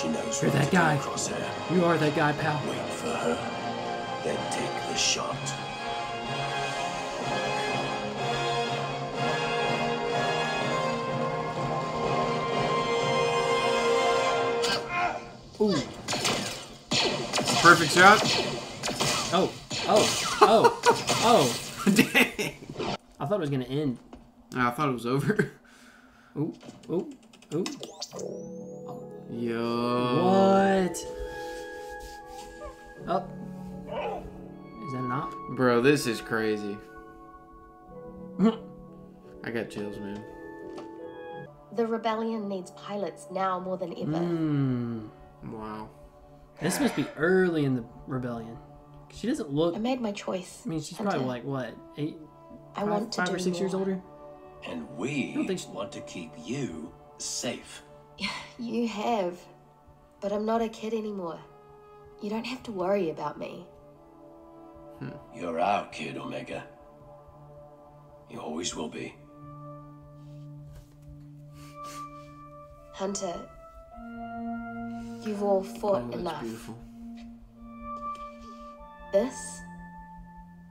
She knows You're that guy. Crosshair. You are that guy, pal. Wait for her, then take the shot. Ooh. Perfect shot. Oh. Dang. I thought it was going to end. I thought it was over. Ooh. Yo. What? Oh. Is that an op? Bro, this is crazy. I got chills, man. The rebellion needs pilots now more than ever. Wow. This must be early in the rebellion. She doesn't look... I made my choice. I mean, she's Hunter. probably like, what, five or 6 years older? And we don't think she- want to keep you safe. You have. But I'm not a kid anymore. You don't have to worry about me. You're our kid, Omega. You always will be. Hunter, you've all fought Oh, that's enough. beautiful. This,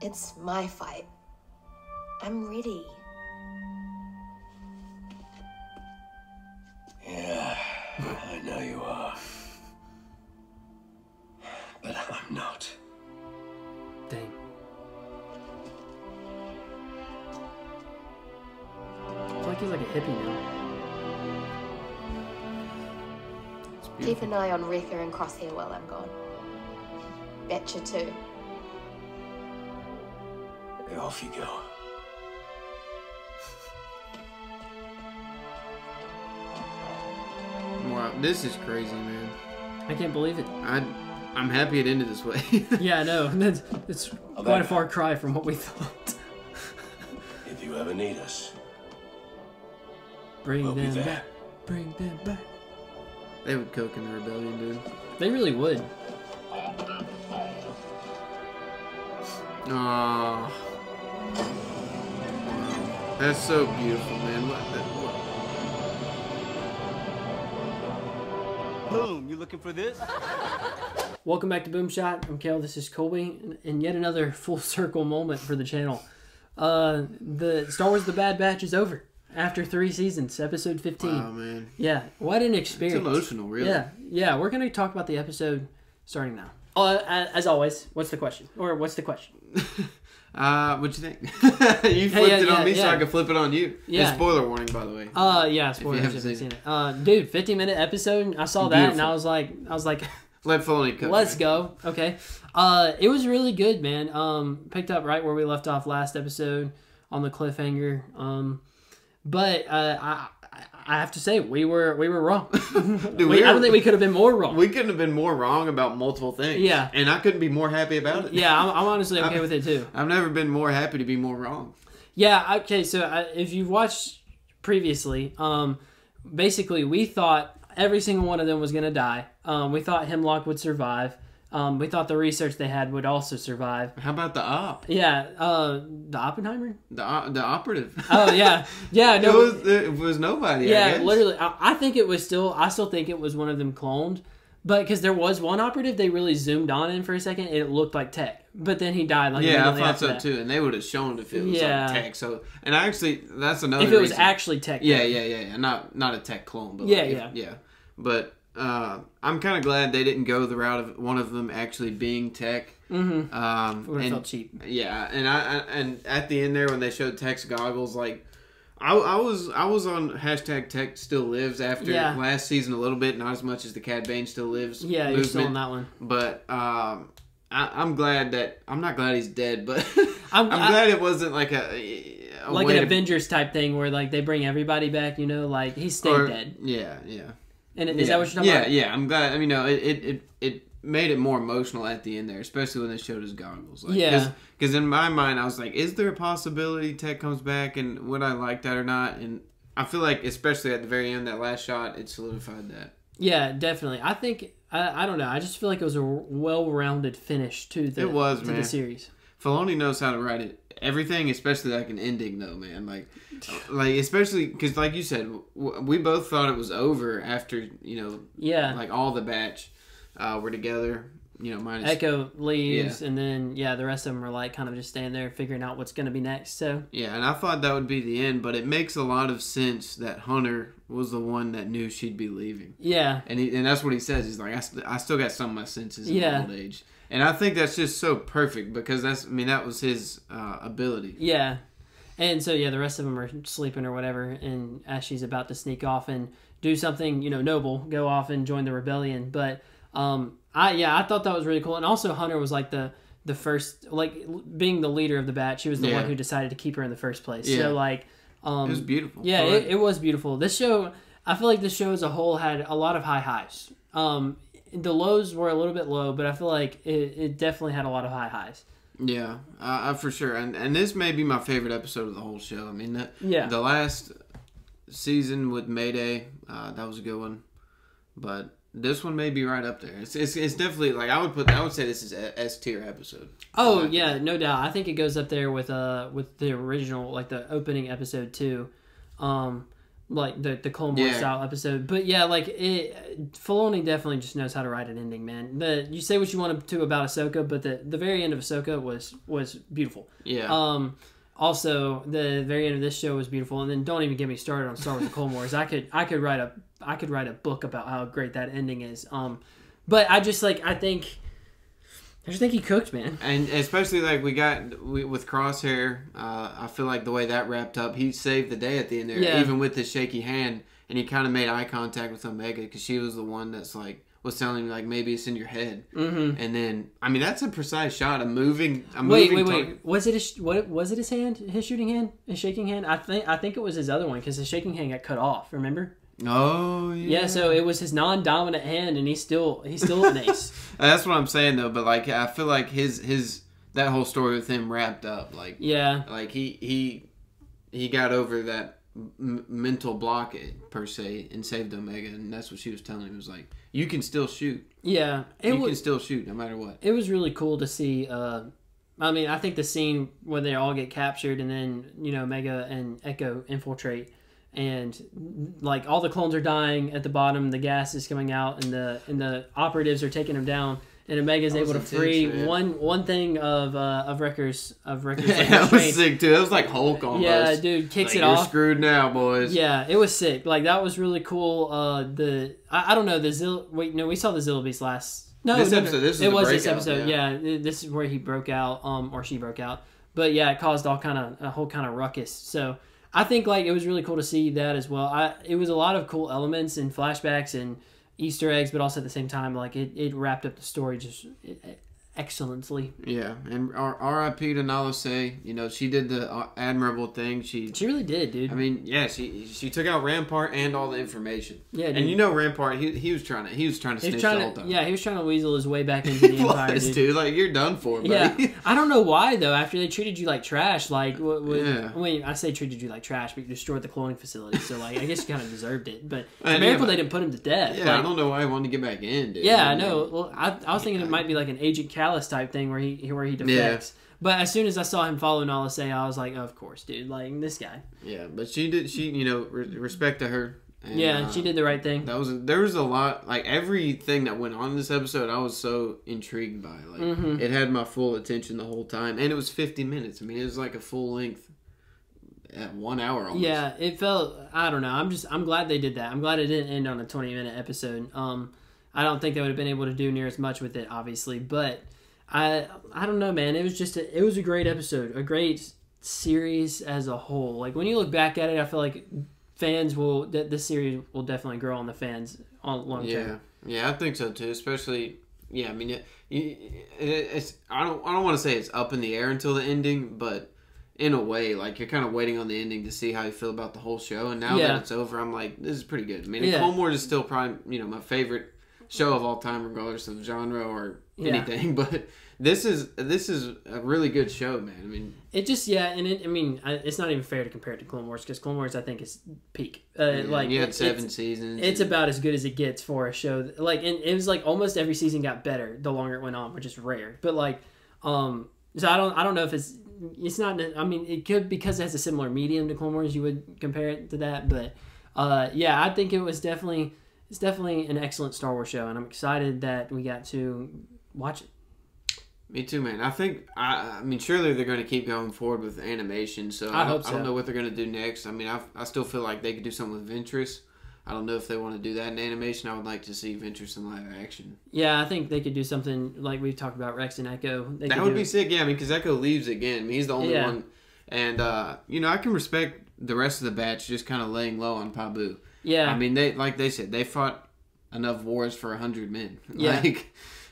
it's my fight. I'm ready. Yeah, I know you are. But I'm not. Dang. I feel like he's like a hippie now. Keep an eye on Wrecker and Crosshair while I'm gone. Betcha too. Off you go. Wow, this is crazy, man. I can't believe it. I'm happy it ended this way. Yeah, I know. It's quite a far cry from what we thought. If you ever need us, Bring we'll be them there. back. Bring them back. They would cook in the rebellion, dude. They really would. Aww. That's so beautiful, man. What? Boom, you looking for this? Welcome back to BoomShot. I'm Kel. This is Colby, and yet another full circle moment for the channel. The Star Wars: The Bad Batch is over after 3 seasons. Episode 15. Wow, man. Yeah, what an experience. It's emotional, really. Yeah. We're gonna talk about the episode starting now. As always, what's the question? Or what's the question? What'd you think? You flipped it on me so I could flip it on you. Yeah. And spoiler warning, by the way. Yeah, spoilers if you haven't haven't seen it. Dude, 15-minute episode. I saw that and I was like, Let Filoni cook. let's go. Okay. It was really good, man. Picked up right where we left off last episode on the cliffhanger. But I have to say we were wrong. Dude, I don't think we could have been more wrong. We couldn't have been more wrong about multiple things. Yeah. And I couldn't be more happy about it. Yeah, I'm honestly okay with it too. I've never been more happy to be more wrong. Yeah, okay, so if you've watched previously, basically we thought every single one of them was going to die. We thought Hemlock would survive. We thought the research they had would also survive. How about the op? Yeah, the Oppenheimer? The operative. Oh, yeah. Yeah, no. It was nobody, I Yeah, guess. literally. I think it was I still think it was one of them cloned. But because there was one operative, they really zoomed on in for a second, and it looked like Tech. But then he died. Like, Yeah, I immediately thought after so that. too. And they would have shown if it was Yeah. like Tech. So, and actually, that's another If it was reason. actually Tech. Yeah. Not a Tech clone, but Yeah. yeah. But I'm kind of glad they didn't go the route of one of them actually being Tech. Mm-hmm. Would have felt cheap. Yeah, and at the end there when they showed Tech's goggles, like I was on hashtag Tech still lives after last season a little bit, not as much as the Cad Bane still lives. Yeah, you're still on that one. But I'm glad that I'm not glad he's dead, but I'm glad it wasn't like like an Avengers type thing where like they bring everybody back, you know, like he stayed dead. Yeah. And is that what you're talking about? Yeah. I'm glad. I mean, no, it made it more emotional at the end there, especially when they showed his goggles. Like, because in my mind, I was like, is there a possibility Tech comes back, and would I like that or not? And I feel like, especially at the very end, that last shot, it solidified that. Yeah, definitely. I think I don't know. I just feel like it was a well-rounded finish to the the series. series. Filoni knows how to write it everything, especially like an ending though, man. Like especially because, like you said, we both thought it was over after like all the batch were together. Minus Echo leaves, and then the rest of them are like kind of just standing there figuring out what's going to be next. So yeah, and I thought that would be the end, but it makes a lot of sense that Hunter was the one that knew she'd be leaving. Yeah, and that's what he says. He's like, I still got some of my senses in my old age, and I think that's just so perfect because that was his ability. Yeah, and so the rest of them are sleeping or whatever, and as she's about to sneak off and do something noble, go off and join the rebellion, but. I thought that was really cool, and also Hunter was like the first, like being the leader of the batch. She was the one who decided to keep her in the first place. Yeah. So like, it was beautiful. Yeah, it was beautiful. This show, I feel like this show as a whole had a lot of high highs. The lows were a little bit low, but I feel like it definitely had a lot of high highs. Yeah, for sure. And this may be my favorite episode of the whole show. I mean, the last season with Mayday, that was a good one, but. This one may be right up there. It's definitely like I would say this is a S tier episode. Oh yeah, no doubt. I think it goes up there with the original, like the opening episode too, like the Clone Wars style episode. But yeah, like Filoni definitely just knows how to write an ending, man. You say what you want to about Ahsoka, but the very end of Ahsoka was beautiful. Yeah. Also, the very end of this show was beautiful, and then don't even get me started on Star Wars: The Clone Wars. I could write a book about how great that ending is. But I just think he cooked, man. And especially like with Crosshair, I feel like the way that wrapped up, he saved the day at the end there, even with his shaky hand, and he kind of made eye contact with Omega because she was the one that's like. Was telling me like maybe it's in your head, and then I mean that's a precise shot. A moving. Wait. Was it his hand? His shooting hand? His shaking hand? I think it was his other one because his shaking hand got cut off. Remember? Oh yeah. Yeah. So it was his non-dominant hand, and he's still an ace. That's what I'm saying though. But like I feel like his that whole story with him wrapped up. Like Like he got over that mental block per se and saved Omega, and that's what she was telling him. It was like. You can still shoot. Yeah. You can still shoot no matter what. It was really cool to see. I mean, I think the scene where they all get captured and then, Omega and Echo infiltrate and, like, all the clones are dying at the bottom. The gas is coming out and the operatives are taking them down. And Omega's able to free one thing of Wrecker's. That was sick too. That was like Hulk almost. Yeah, dude, kicks it off. You're screwed now, boys. Yeah, it was sick. Like that was really cool. I don't know we saw the Zilla Beast last. No, this episode. This was this episode. Yeah, this is where he broke out, or she broke out. But yeah, it caused a whole kind of ruckus. So I think like it was really cool to see that as well. It was a lot of cool elements and flashbacks and. Easter eggs, but also at the same time, like it wrapped up the story just excellently. Yeah, and R.I.P. to Nala Se. She did the admirable thing. She really did, dude. I mean, yeah, she took out Rampart and all the information. Yeah, dude. And Rampart, he was trying to snitch the whole time. Yeah, he was trying to weasel his way back into the Empire, dude. Like you're done for, buddy. Yeah, I don't know why though. After they treated you like trash, like I mean, I say treated you like trash, but you destroyed the cloning facility, so like I guess you kind of deserved it. But it's a miracle they didn't put him to death. Yeah, like, I don't know why he wanted to get back in, dude. Yeah, I know. Well, I was thinking it might be like an Agent Callus type thing where he defects. Yeah. But as soon as I saw him follow Nala Se, I was like, oh, of course, dude. Like, this guy. Yeah, but she respect to her. And, she did the right thing. There was a lot, like, everything that went on in this episode, I was so intrigued by. Like, it had my full attention the whole time. And it was 50 minutes. I mean, it was like a full length at 1 hour almost. Yeah, it felt, I don't know. I'm glad they did that. I'm glad it didn't end on a 20-minute episode. I don't think they would have been able to do near as much with it, obviously, but I don't know, man. It was just it was a great episode, a great series as a whole. Like when you look back at it, I feel like this series will definitely grow on the fans on long term. Yeah, I think so too. Especially, yeah. I mean, it's I don't want to say it's up in the air until the ending, but in a way, like you're kind of waiting on the ending to see how you feel about the whole show. And now that it's over, I'm like, this is pretty good. I mean, Clone Wars is still probably my favorite show of all time, regardless of genre or anything. But this is a really good show, man. I mean, it just it's not even fair to compare it to Clone Wars because Clone Wars I think is peak. Like you had 7 seasons. It's about as good as it gets for a show. Like, and it was like almost every season got better the longer it went on, which is rare. But like, So I don't know if it's not. I mean, it could, because it has a similar medium to Clone Wars. You would compare it to that, but yeah, I think it's definitely an excellent Star Wars show, and I'm excited that we got to watch it. Me too, man. I think I mean, surely they're going to keep going forward with animation. So I hope so. I don't know what they're going to do next. I mean, I still feel like they could do something with Ventress. I don't know if they want to do that in animation. I would like to see Ventress in live action. Yeah, I think they could do something like we've talked about Rex and Echo. That would be sick. Yeah, I mean, because Echo leaves again. I mean, he's the only one. And, I can respect the rest of the batch just kind of laying low on Pabu. Yeah. I mean, they said, they fought enough wars for 100 men. Yeah.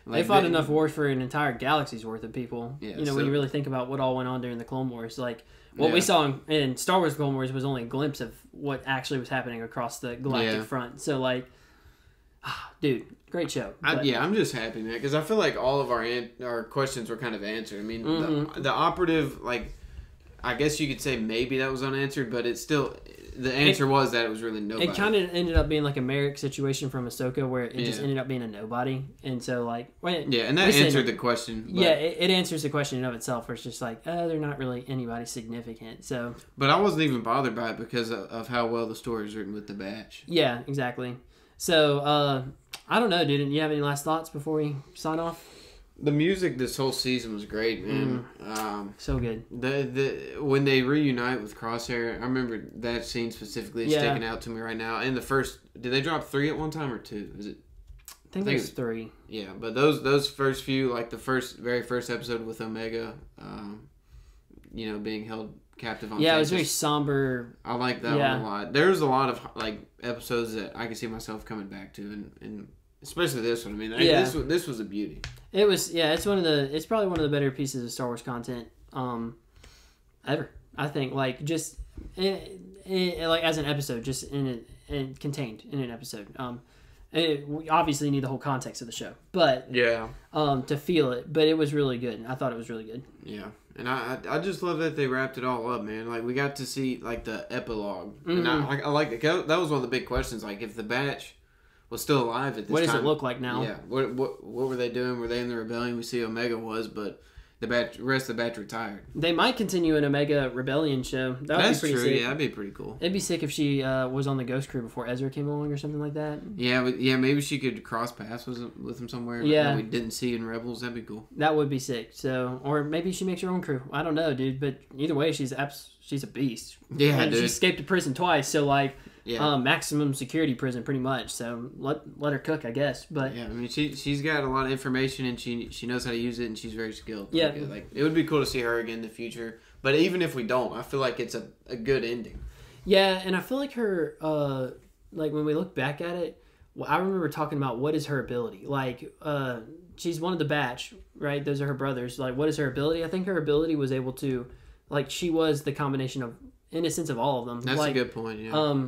They fought enough wars for an entire galaxy's worth of people. Yeah, when you really think about what all went on during the Clone Wars. Like, what we saw in Star Wars Clone Wars was only a glimpse of what actually was happening across the galactic front. So, like, dude, great show. I'm just happy, man, because I feel like all of our questions were kind of answered. I mean, the operative, like, I guess you could say maybe that was unanswered, but it's still... The answer was that it was really nobody. It kind of ended up being like a Merrick situation from Ahsoka, where it just ended up being a nobody. And so, like... and that answered the question. But, yeah, it answers the question in of itself, where it's just like, they're not really anybody significant, so... But I wasn't even bothered by it because of how well the story is written with the batch. Yeah, exactly. So, I don't know, dude. Do you have any last thoughts before we sign off? The music this whole season was great, man. So good. When they reunite with Crosshair, I remember that scene specifically sticking out to me right now. And the first, did they drop 3 at one time or 2? Is it? I think it was 3. Yeah, but those first few, like the very first episode with Omega, being held captive on. Yeah, it was very somber. I like that one a lot. There's a lot of like episodes that I can see myself coming back to, and especially this one. I mean, this was a beauty. It was, it's probably one of the better pieces of Star Wars content ever. I think, like, just like as an episode, just contained in an episode. We obviously need the whole context of the show, but to feel it. But it was really good. I thought it was really good. Yeah, and I just love that they wrapped it all up, man. Like, we got to see like the epilogue, and I like it. That was one of the big questions. Like, if the batch was still alive at this time. What does it look like now? Yeah. What were they doing? Were they in the rebellion? We see Omega was, but the rest of the batch retired. They might continue an Omega rebellion show. That's be pretty sick. Yeah, that'd be pretty cool. It'd be sick if she was on the Ghost Crew before Ezra came along or something like that. Yeah, maybe she could cross paths with him somewhere. That we didn't see in Rebels. That'd be cool. That would be sick. So, or maybe she makes her own crew. I don't know, dude. But either way, she's a beast. Yeah, and dude. She escaped to prison twice, so like. Yeah. Maximum security prison, pretty much. So let her cook, I guess. But yeah, I mean, she's got a lot of information, and she knows how to use it, and she's very skilled. Yeah, like it would be cool to see her again in the future. But even if we don't, I feel like it's a good ending. Yeah, and I feel like her, like when we look back at it, I remember talking about what is her ability. Like, she's one of the batch, right? Those are her brothers. Like, what is her ability? I think her ability was able to, like, she was the combination of innocence of all of them. That's like, a good point. Yeah.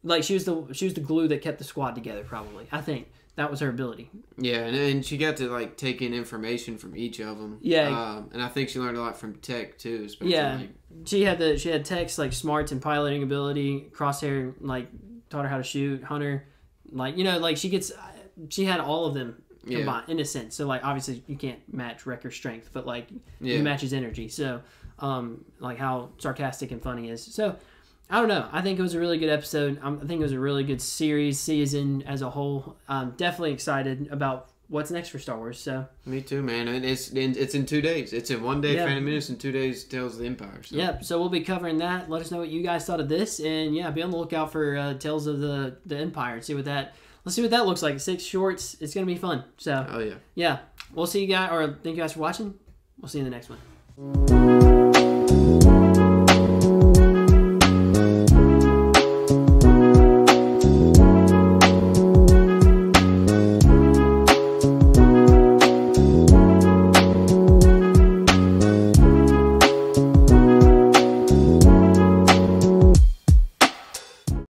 Like, she was the glue that kept the squad together, probably. I think that was her ability. Yeah, and she got to, like, take in information from each of them. Yeah. And I think she learned a lot from Tech, too. Especially, like, she had Tech's, like, smarts and piloting ability. Crosshair, like, taught her how to shoot. Hunter, like, like, she had all of them combined, in a sense. So, like, obviously, you can't match Wrecker's strength, but, like, you match his energy. So, like, how sarcastic and funny he is. So, I don't know. I think it was a really good episode. I think it was a really good season as a whole. I'm definitely excited about what's next for Star Wars. So me too, man. It's in 2 days. It's in 1 day Phantom Menace and 2 days Tales of the Empire. So. Yep. So we'll be covering that. Let us know what you guys thought of this, and be on the lookout for Tales of the Empire. Let's see what that looks like. 6 shorts. It's gonna be fun. So yeah. We'll see you guys. Or thank you guys for watching. We'll see you in the next one.